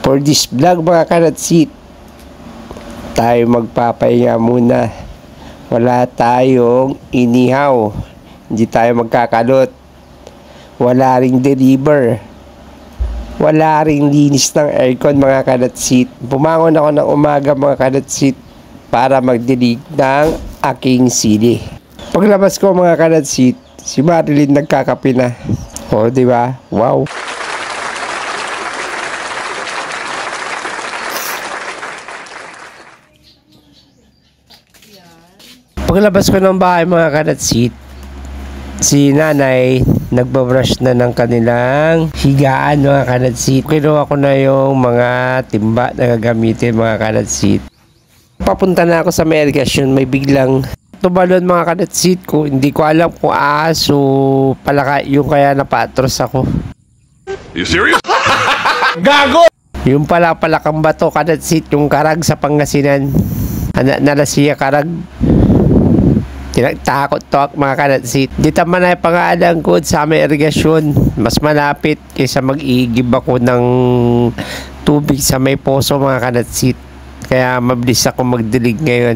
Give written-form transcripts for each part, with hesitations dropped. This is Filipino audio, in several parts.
For this vlog mga kanatsit, tayo magpapahinga muna. Wala tayong inihaw, hindi tayo magkakalot, wala ring deliver, wala ring linis ng aircon mga kanatsit. Bumangon ako ng umaga mga kanatsit para magdilig ng aking sili. Paglabas ko mga kanatsit, si Marilyn nagkakape na. O diba? Wow! Paglabas ko ng bahay mga kanatsit, si nanay nagbabrush na ng kanilang higaan mga kanatsit. Kinuha ko na yung mga timba na gagamitin mga kanatsit. Papunta na ako sa may irigasyon, may biglang tumalon mga kanatsit ko. Hindi ko alam kung aso pala yung kaya napatros ako. You serious? Gago! Yung palakang bato kanatsit, yung karag sa Pangasinan. Nalasiya karag. Tinakot to mga kanatsit. Dito man ay pangalan ko sa may irigasyon. Mas malapit kaysa mag-iigib ako ng tubig sa may poso mga kanatsit. Kaya mabilis ako magdilig ngayon.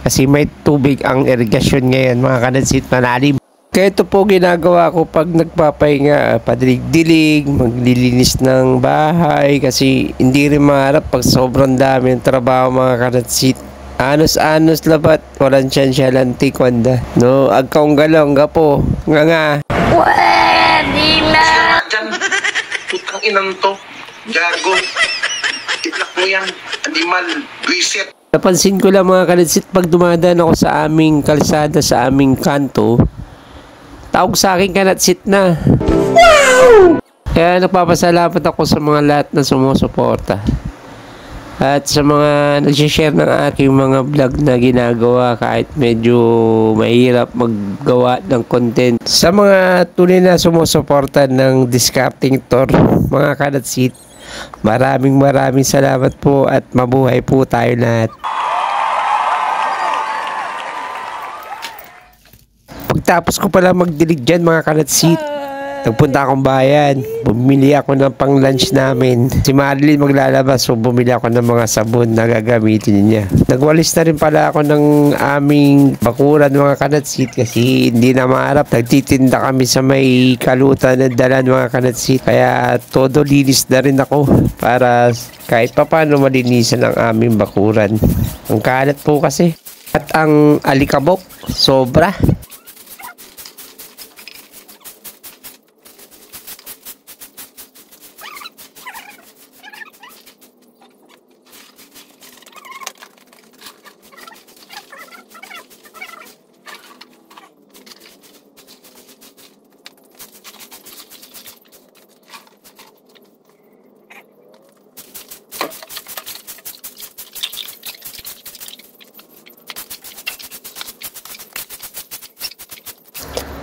Kasi may tubig ang irigasyon ngayon mga kanatsit, malalim. Kaya ito po ginagawa ko pag nagpapahinga, padilig-dilig, maglilinis ng bahay. Kasi hindi rin maharap pag sobrang dami ng trabaho mga kanatsit. Anos-anos labat, walang siya lanti kwanda. No, agkaong galongga po. Nga. Pwede na! Diyan, putang inang to. Gago. Tiplak mo yan. Animal. Buisit. Napansin ko lang mga kanatsit pag dumadaan ako sa aming kalsada, sa aming kanto, tawag sa akin kanatsit na. Wow! Kaya nagpapasalamat ako sa mga lahat na sumusuporta. At sa mga nagsishare ng aking mga vlog na ginagawa kahit medyo mahirap maggawa ng content. Sa mga tunay na sumusuporta ng Discarding Tour, mga kanatsit, maraming salamat po at mabuhay po tayo lahat. Pagtapos ko pala magdilig dyan mga kanatsit, nagpunta akong bayan, bumili ako ng pang lunch namin. Si Marilyn maglalabas, so bumili ako ng mga sabon na gagamitin niya. Nagwalis na rin pala ako ng aming bakuran mga kanatsit kasi hindi na maharap. Nagtitinda kami sa may kalutan ng dalan mga kanatsit. Kaya todo linis na rin ako para kahit papano malinisan ang aming bakuran. Ang kalat po kasi. At ang alikabok, sobra.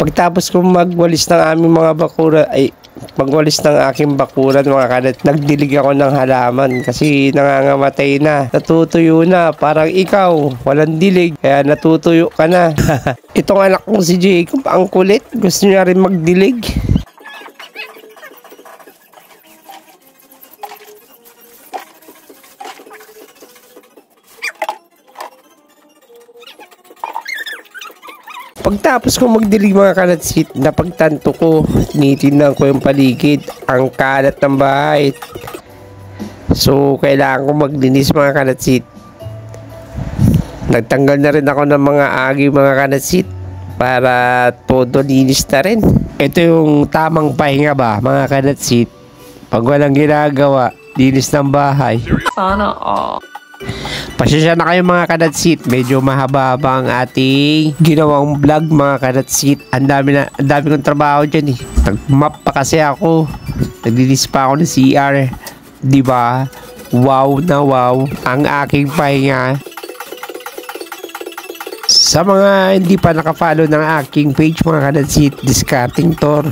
Pagtapos ko magwalis ng aming mga bakura, magwalis ng aking bakuran mga kanat, nagdilig ako ng halaman kasi nangangamatay na, natutuyo na, parang ikaw, walang dilig, kaya natutuyo ka na. Itong anak kong si Jacob, ang kulit, gusto niya rin magdilig. Pagtapos ko magdilig mga kanatsit, napagtanto ko, tinitingnan ko yung paligid, ang kalat ng bahay. So, kailangan ko maglinis mga kanatsit. Nagtanggal na rin ako ng mga agi mga kanatsit para todo linis na rin. Ito yung tamang pahinga ba mga kanatsit? Pag walang ginagawa, linis ng bahay. Sana all. Pasensya na kayo mga kanatsit, medyo mahaba ang ating ginawang vlog mga kanatsit. Ang dami kong trabaho dyan eh. Nag-map pa kasi ako, naglinis pa ako ng CR, diba? Wow na wow ang aking pahinga. Sa mga hindi pa nakafollow ng aking page mga kanatsit, Discarding Tour,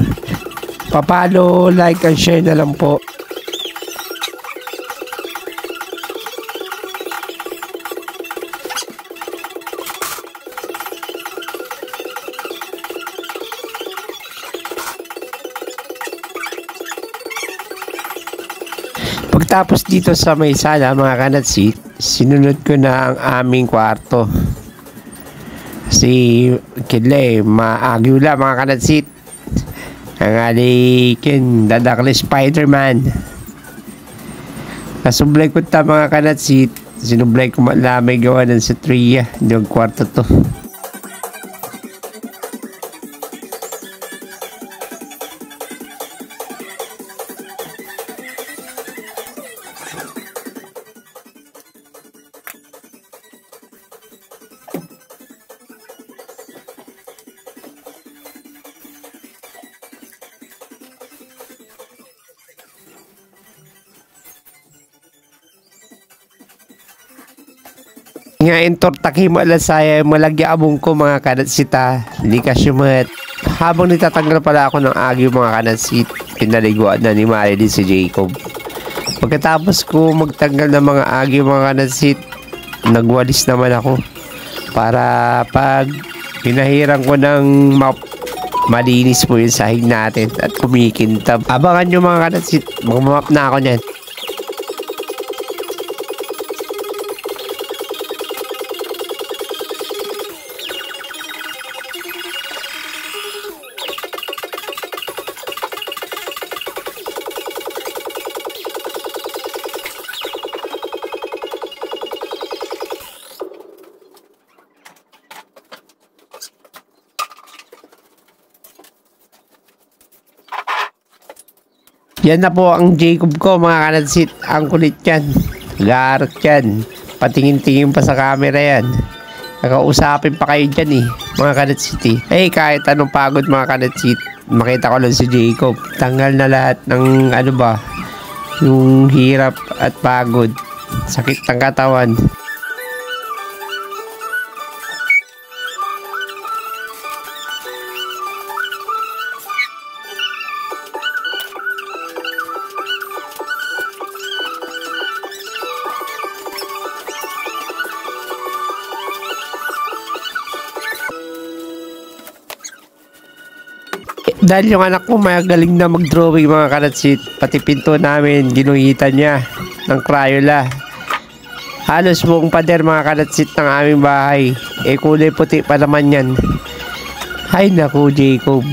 papalo, like and share na lang po. Pagkatapos dito sa may sala mga kanatsit, sinunod ko na ang aming kwarto. Si Kidley, maagyo lang mga kanatsit. Ang alikin, dadakli Spider-Man. Nasublay ko ta mga kanatsit. Sinublay ko malamay gawa ng sa Tria. Yung kwarto to. Nga entortaki mo alas saya malagya abong ko mga kanatsita. Hindi ka syumat. Habang nitatanggal pala ako ng agyo mga kanatsit, pinaliguan na ni Marilyn si Jacob. Pagkatapos ko magtanggal ng mga agyo mga kanatsit, nagwalis naman ako. Para pag pinahiran ko ng map, malinis po yung sahig natin at kumikintab. Abangan nyo mga kanatsit, magmamap na ako nyan. Yan na po ang Jacob ko mga kanatsit. Ang kulit yan. Garot yan. Patingin-tingin pa sa camera yan. Nakausapin pa kayo dyan eh. Mga kanatsit eh. Eh kahit anong pagod mga kanatsit, makita ko lang si Jacob. Tanggal na lahat ng ano ba, yung hirap at pagod. Sakit ng katawan. Dahil yung anak ko magaling na mag-drawing mga kanatsit, pati pinto namin ginuhitan niya ng Crayola. Halos buong pader mga kanatsit ng aming bahay, eh kulay puti pa naman yan. Hay naku Jacob.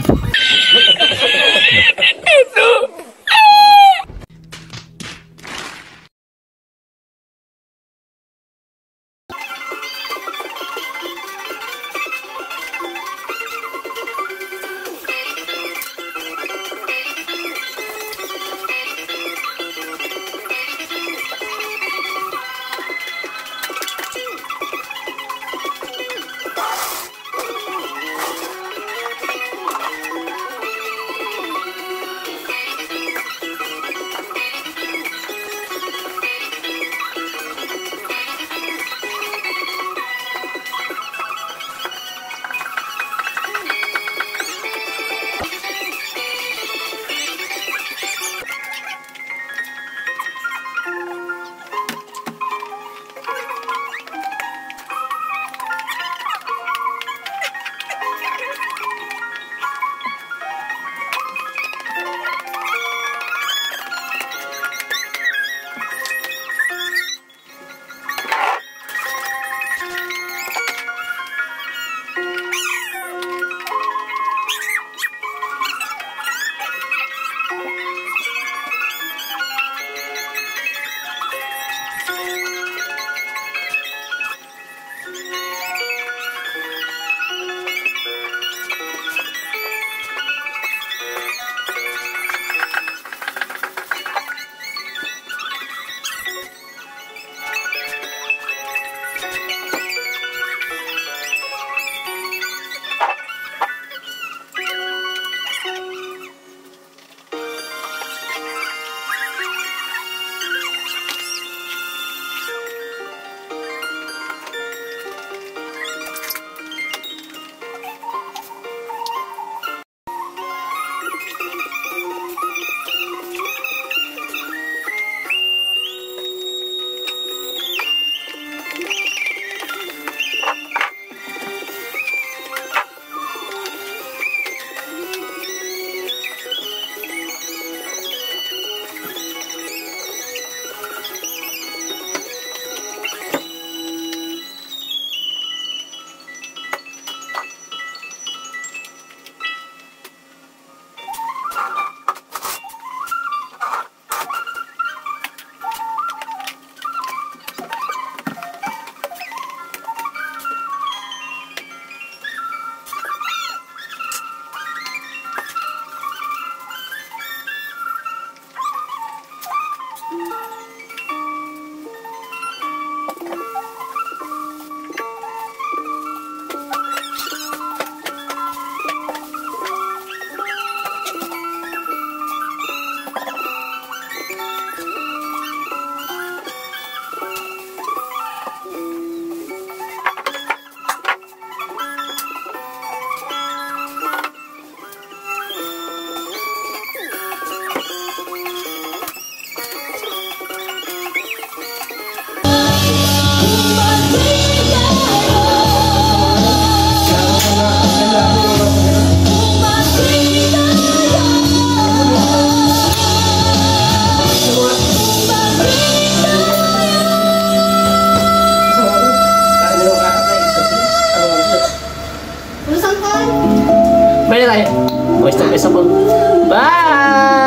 Sabay na tayo. Boys to boys ako. Bye!